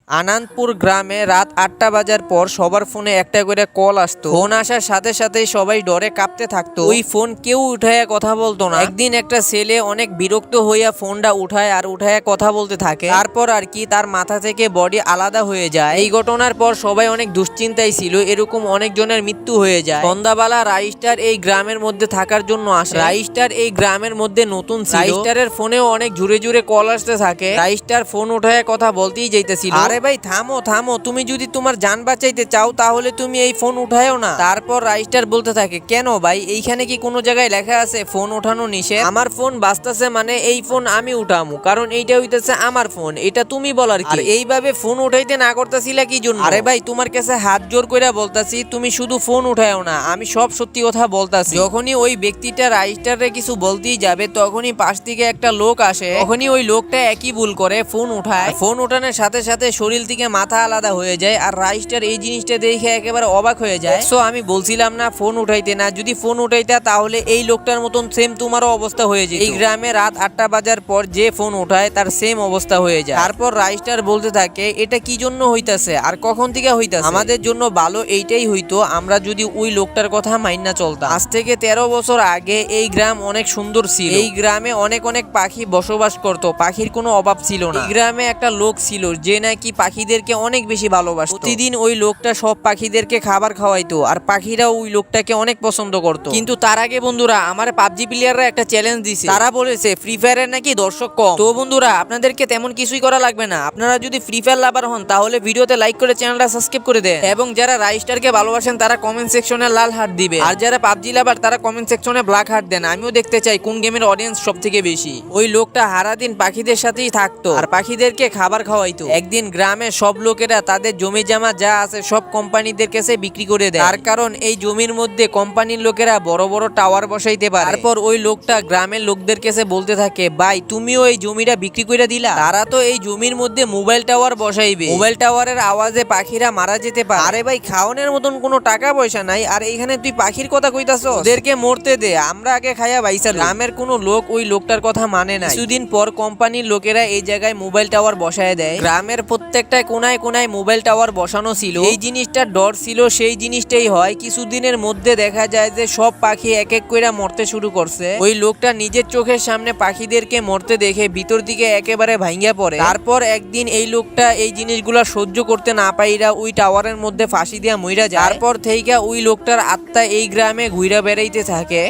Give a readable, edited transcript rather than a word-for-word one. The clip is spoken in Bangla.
আনন্দপুর গ্রামে রাত ৮টা বাজার পর সবার ফোনে একটা করে কল আসতো। ফোন আসার সাথে সাথেই সবাই ডরে কাঁপতে থাকতো। ওই ফোন কেউ উঠায়া কথা বলতো না। একদিন একটা ছেলে অনেক বিরক্ত হইয়া ফোনটা উঠায় আর উঠায়া কথা বলতে থাকে। তারপর আর কি তার মাথা থেকে বডি আলাদা হয়ে যায়। এই ঘটনার পর সবাই অনেক দুশ্চিন্তায় ছিল, এরকম অনেক জনের মৃত্যু হয়ে যায়। সন্ধ্যাবেলা রাইস্টার এই গ্রামের মধ্যে থাকার জন্য আসে। রাইস্টার এই গ্রামের মধ্যে নতুন ছিল। রাইস্টারের ফোনেও অনেক জোরে জোরে কল আসতে থাকে। রাইস্টার ফোন উঠায় কথা বলতেই যাইতেছিল। আরে ভাই থামো থামো, তুমি যদি তোমার জান বাঁচাইতে চাও তাহলে তুমি এই ফোন উঠায়ও না। তারপর রাইস্টার বলতে থাকে, কেন ভাই এইখানে কি কোনো জায়গায় লেখা আছে ফোন উঠানো নিষেধ? আমার ফোন বাজতেছে মানে এই ফোন আমি উঠামু, কারণ এইটা হইতেছে আমার ফোন, এটা তুমি বলার কি? এইভাবে ফোন উঠাইতে না করতেছিলা কি জন্য? আরে ভাই তোমার কাছে হাত জোর কইরা বলতাছি তুমি শুধু ফোন উঠায়ও না, আমি সব সত্যি কথা বলতাছি। যখনই ওই ব্যক্তিটা রাইস্টারে কিছু বলতেই যাবে তখনই পাশ থেকে একটা লোক আসে। তখনই ওই লোকটা একই ভুল করে, ফোন উঠায়। ফোন উঠানোর সাথে সাথে শরীর থেকে মাথা আলাদা হয়ে যায়। আর রাইস্টার এই জিনিসটা দেখে একেবারে অবাক হয়ে যায়। সো আমি বলছিলাম না ফোন উঠাইতে না, যদি ফোন উঠাইতা তাহলে এই লোকটার মতন সেম তোমারও অবস্থা হয়ে যায়। এই গ্রামে রাত ৮টা বাজার পর যে ফোন উঠায় তার সেম অবস্থা হয়ে যায়। তারপর রাইস্টার বলতে থাকে, এটা কি জন্য হইতাছে আর কখন থেকে হইতাছে? আমাদের জন্য ভালো এইটাই হইতো আমরা যদি ওই লোকটার কথা মাইনা চলতাম। আজ থেকে 13 বছর আগে এই গ্রাম অনেক সুন্দর ছিল। এই গ্রামে অনেক অনেক পাখি বসবাস করত, পাখির কোনো অভাব ছিল না। এই গ্রামে একটা লোক ছিল যে নাকি পাখিদেরকে অনেক বেশি ভালোবাসতো। প্রতিদিন ওই লোকটা সব পাখিদেরকে খাবার খাওয়াইতো আর পাখিরা ওই লোকটাকে অনেক পছন্দ করতো। কিন্তু তার আগে বন্ধুরা আমার পাবজি প্লেয়াররা একটা চ্যালেঞ্জ দিছে। তারা বলেছে ফ্রি ফায়ারের নাকি দর্শক কম। তো বন্ধুরা আপনাদেরকে তেমন কিছুই করা লাগবে না, আপনারা যদি ফ্রি ফায়ার লাভার হন তাহলে ভিডিওতে লাইক করে চ্যানেলটা সাবস্ক্রাইব করে দেন, এবং যারা রাইস্টারকে ভালোবাসেন তারা কমেন্ট সেকশনে লাল হার্ট দিবে, আর যারা পাবজি লাভার তারা কমেন্ট সেকশনে ব্ল্যাক হার্ট দেন। আমিও দেখতে চাই কোন গেমের অডিয়েন্স সব থেকে বেশি। ওই লোকটা সারাদিন পাখিদের সাথেই থাকতো আর পাখিদেরকে খাবার খাওয়াইতো। একদিন গ্রামের সব লোকেরা তাদের জমি জমা যা আছে সব কোম্পানিদের কাছে বিক্রি করে দেয়, তার কারণ এই জমির মধ্যে কোম্পানির লোকেরা বড় বড় টাওয়ার বসাইতে পারে। তারপর ওই লোকটা গ্রামের লোকদের কাছে বলতে থাকে, ভাই তুমিও এই জমিটা বিক্রি করে দিলা, তারা তো এই জমির মধ্যে মোবাইল টাওয়ার বসাইবে, মোবাইল টাওয়ারের আওয়াজে পাখিরা মারা যেতে পারে। আরে ভাই খাওয়ানোর মতন কোনো টাকা পয়সা নাই, আর এইখানে তুই পাখির কথা কইতাছ, ওদেরকে মরতে দে, আমরা আগে খাইয়া বাইসা। গ্রামের কোনো লোক ওই লোকটার কথা মানে না। কিছুদিন পর কোম্পানির লোকেরা এই জায়গায় মোবাইল টাওয়ার বসায় দেয়। গ্রামের প্রত্যেকটা কোনায় কোনায় মোবাইল টাওয়ার বসানো ছিল। এই জিনিসটা ডর ছিল, সেই জিনিসটাই হয়। কিছুদিনের মধ্যে দেখা যায় যে সব পাখি এক এক করে মরতে শুরু করছে। ওই লোকটা নিজের চোখের সামনে পাখিদেরকে মরতে দেখে ভিতর দিকে একেবারে ভাঙ্গা পড়ে। তারপর একদিন এই লোকটা এই জিনিসগুলা সহ্য করতে না পাইরা ওই টাওয়ারের মধ্যে ফাঁসি দিয়া মইরা যায়। তারপর থেকে ওই লোকটার আত্মা এই গ্রামে ঘুরে বেড়াইতে থাকে।